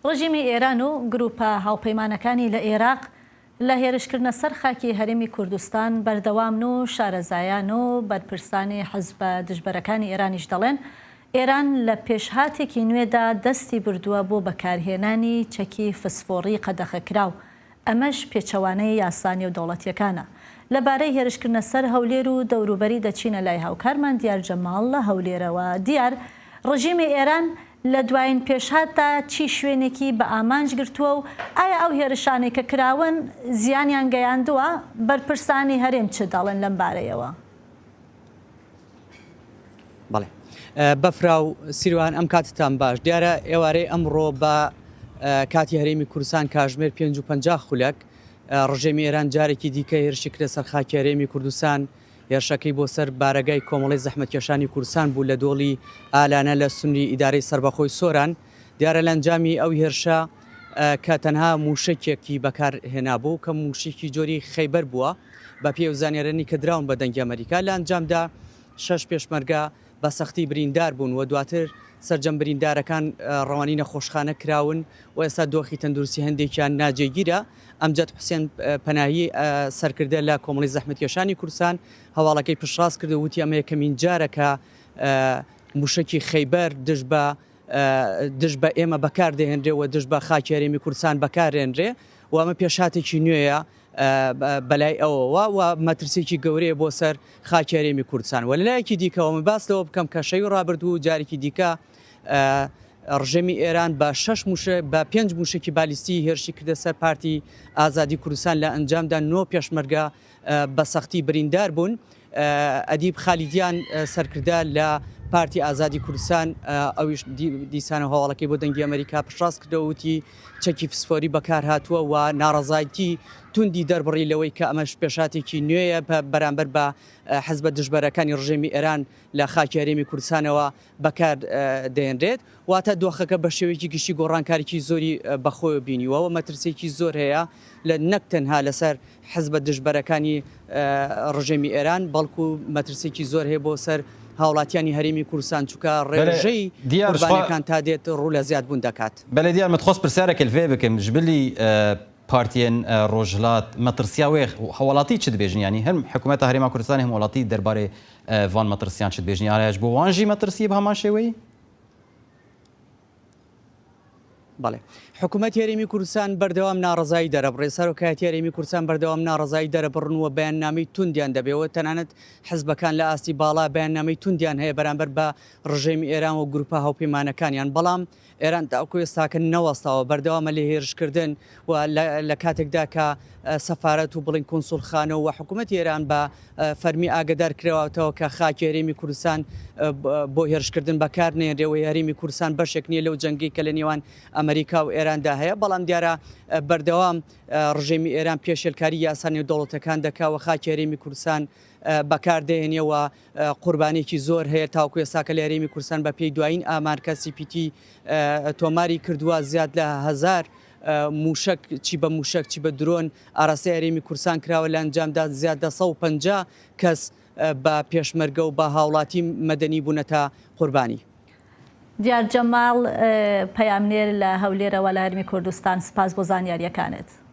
ڕژیمی ئێران و گروپە هاوپەیمانەکانی لە عێراق لە هێرشکردنە سەر خاکی هەرێمی کوردستان بەردەوامن و شارەزایان و بەرپرسانی حزبە دژبەرەکانی ئێرانیش دەڵێن ئێران لە پێشهاتێکی نوێدا دەستی بردووە بۆ بەکارهێنانی چەکی فسفۆڕی قەدەخەکراو. ئەمەش پێچەوانەی یاسانی و دەوڵەتیەکانە. لەبارەی هێرشکردنە سەر هەولێر و دەوروبەری دەچینە لای هاوکارمان دیار جەماڵ لە هەولێرەوە. دیار ڕژیمی ئێران لە دوایین پێشهاتدا چی شوێنێکی بە ئامانج گرتووە و ئایا ئەو هێرشانەی کە کراون زیانیان گەیاندووە؟ بەرپرسانی هەرێم چ دەڵێن لەم بارەیەوە؟ بەڵێ بەفراو سیروان ئەم کاتتان باش دیارە ئێوارەی ئەمڕۆ بە کاتی هەرێمی کوردستان کاژمێر 550 خولەک ڕژێمی ئێران جارێکی دیکە هێرشی سەر خاکی هەرێمی کوردستان هێرشەکەی بۆ سەر بارەگای کۆمەڵی زەحمەتکێشانی کوردستان بوو لە دۆڵی ئالانە لە سنووری ئیدارەی سەربەخۆی سۆران. دیارە لە ئەنجامی ئەو هێرشە کە تەنها موشکێکی بەکارهێنا بوو کە موشکی جۆری خەیبەر بووە بە پێی وزانێرانی کە دراون بە دەنگی ئەمریکا. لە ئەنجامدا 6 پێشمەرگە بە سەختی بریندار بوون و دواتر سەرجەم بریندارەکان ڕەوانی نەخۆشخانە کراون و ئێستا دۆخی تەندروستی هەندێکیان ناجێگیرە. ئەمجد حوسێن پەناهی سەرکردە لە کۆمەڵی زەحمەتکێشانی کوردستان هەواڵەکەی پشتڕاست کردو وتی ئەمە یەکەمین جارەکە موشکی خەیبەر دژ بە ئێمە بەکاردەهێنرێ و دژ بە خاکی هەرێمی کوردستان بەکارهێنرێ و ئەمە پێشاتێکی نوێیە بەلای ئەوەوە و مەترسێکی گەورەیە بۆ سەر خاکی هەرێمی کوردستان. و لەلایەکی دیکەوە باستەوە بکەم کە شەوی ڕابردوو جارێکی دیکە ڕژێمی ئێران بە 5 موشکی بالیستی هێرشی کردە سەر پارتی ئازادی کوردستان لە ئەنجامدا 9 پێشمەرگە بە سەختی بریندار بوون. ئەدیب خالیدیان سەرکردە لە پارتی ئازادی کوردستان ئەویش دیسانە هەواڵەکەی بۆ دەنگی ئەمریکا پشتڕاست کردەوە وتی چەکی فسفۆری بەکار هاتووە و ناڕەزایەتی توندی دەربڕی لەوەی کە ئەمەش پێشاتێکی نوێیە بەرامبەر بە حزبە دژبەرەکانی ڕژێمی ئێران لە خاکی هەرێمی کوردستانەوە بەکار دەهێنرێت. واتە دۆخەکە بە شێوەیەکی گشتی گۆڕانکاریی زۆری بەخۆی بینیوە و مەترسێکی زۆر هەیە لە نەک تەنها لەسەر حزبە دژبەرەکانی ڕژێمی ئێران بەڵکو مەترسێکی زۆر هەیە بۆ سەر هاوڵاتیانی هەرێمی کوردستان چووکە ڕێژەی قوربانیەکان تا دێت ڕوو لە زیاد بوون دەکات. بەلێ دیار متخۆست پرسیارێکی لەوێ بکەم ژبلی پارتیên ڕۆژهەڵات مەترسیا وێ هەواڵاتی چ دەبێژن ینی هەم حکوومەتە هەرێما کوردستانی هەم وڵاتی دەربارەی ڤان مەترسیان چ دەبێژن یاریش بۆ وانژی مەترسی بە هەمان شێوەی؟ بەڵێ حکوومەت هەرێمی کوردستان بەردەوام ناڕزایی دەرەبڕێ سەرۆکایەتی هەرێمی کوردستان بەردەوام ناڕزایی دەرەبڕنەوە بەیاننامەی توندیان دەبێەوە تەنانەت حزبەکان لە ئاستی باڵا بەیاننامەی توندیان هەیە بەرامبەر بە ڕژێمی ئێران و گروپە هاوپەیمانەکانیان. بەڵام ئێران تاکو ئێستاکە نەوەستاوە بەردەوامە لێ هێرشکردن و لە کاتێکدا کە سەفارەت و بڵین کۆنسوڵخانە و حکوومەتی ئێران بە فەرمی ئاگدار کراوەتەوە کە خاکی هەرێمی کوردستان بۆ هێرشکردن بەکار نێنرێەوەی هەرێمی کوردستان بەشێک نییە لەو جەنگی کە لە نێوان ئەمریکا و ئێراندا هەیە. بەڵام دیارە بەردەوام ڕژێمی ئێران پێشێلکاری یاسانی و دەوڵەتەکان دەکاوە خاکی هەرێمی کوردستان بەکاردێنێەوە قوربانێکی زۆر هەیە تاوکو ئێستاکە لە هەرێمی کوردستان بە پێی دوایین ئامارکە CPT تۆماری کردووە زیاد لە 1000 موشک چی بە موشک چی بە درۆن ئاراسی هەرێمی کوردستان کراوە لە ئەنجامدا زیاد 150 کەس بە پێشمەرگە و بە هاوڵاتی مەدەنی بوونەتە قوربانی. دیار جەماڵ پەیامنێر لە هەولێرەوە لە هەرێمی کوردستان سپاس بۆ زانیاریەکانت.